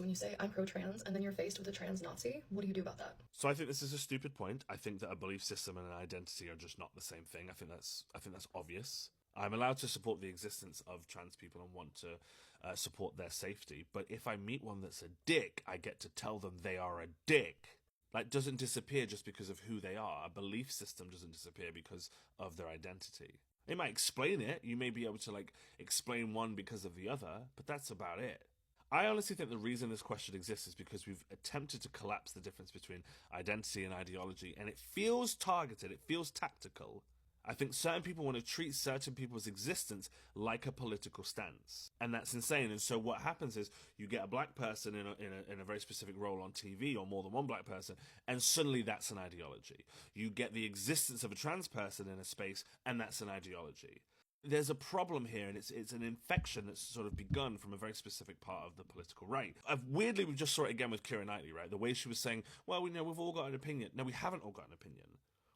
so when you say I'm pro-trans and then you're faced with a trans Nazi, what do you do about that? So I think this is a stupid point. I think that a belief system and an identity are just not the same thing. I think that's obvious. I'm allowed to support the existence of trans people and want to support their safety. But if I meet one that's a dick, I get to tell them they are a dick. Like, doesn't disappear just because of who they are. A belief system doesn't disappear because of their identity. It might explain it. You may be able to, like, explain one because of the other, but that's about it. I honestly think the reason this question exists is because we've attempted to collapse the difference between identity and ideology, and it feels targeted, it feels tactical. I think certain people want to treat certain people's existence like a political stance, and that's insane. And so what happens is you get a black person in a very specific role on TV, or more than one black person, and suddenly that's an ideology. You get the existence of a trans person in a space, and that's an ideology. There's a problem here, and it's an infection that's sort of begun from a very specific part of the political right. Weirdly, we just saw it again with Keira Knightley, right? The way she was saying, well, we know we've all got an opinion. No, we haven't all got an opinion.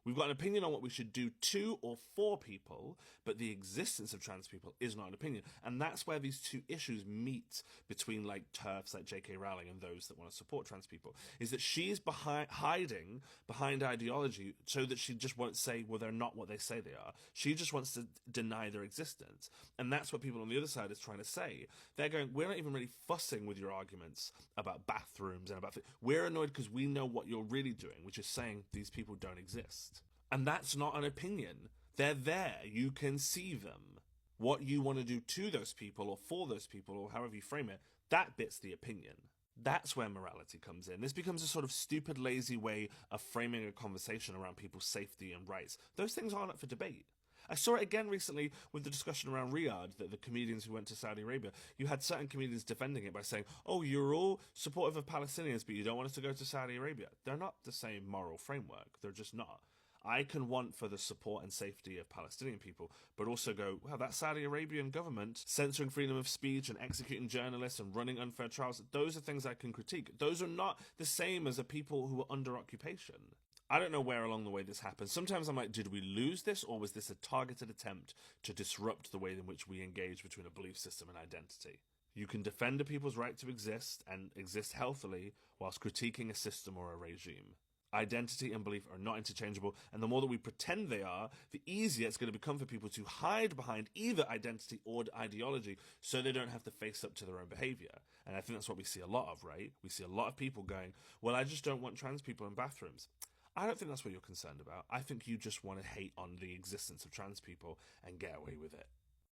We've got an opinion on what we should do to or for people, but the existence of trans people is not an opinion. And that's where these two issues meet between, like, TERFs like J.K. Rowling and those that want to support trans people, is that she's hiding behind ideology so that she just won't say, well, they're not what they say they are. She just wants to deny their existence. And that's what people on the other side is trying to say. They're going, we're not even really fussing with your arguments about bathrooms and about... We're annoyed because we know what you're really doing, which is saying these people don't exist. And that's not an opinion. They're there. You can see them. What you want to do to those people or for those people or however you frame it, that bit's the opinion. That's where morality comes in. This becomes a sort of stupid, lazy way of framing a conversation around people's safety and rights. Those things aren't up for debate. I saw it again recently with the discussion around Riyadh, that the comedians who went to Saudi Arabia, you had certain comedians defending it by saying, oh, you're all supportive of Palestinians, but you don't want us to go to Saudi Arabia. They're not the same moral framework. They're just not. I can want for the support and safety of Palestinian people, but also go, well, that Saudi Arabian government censoring freedom of speech and executing journalists and running unfair trials, those are things I can critique. Those are not the same as the people who are under occupation. I don't know where along the way this happened. Sometimes I'm like, did we lose this, or was this a targeted attempt to disrupt the way in which we engage between a belief system and identity? You can defend a people's right to exist and exist healthily whilst critiquing a system or a regime. Identity and belief are not interchangeable, and the more that we pretend they are, the easier it's going to become for people to hide behind either identity or ideology so they don't have to face up to their own behaviour. And I think that's what we see a lot of, right? We see a lot of people going, well, I just don't want trans people in bathrooms. I don't think that's what you're concerned about. I think you just want to hate on the existence of trans people and get away with it.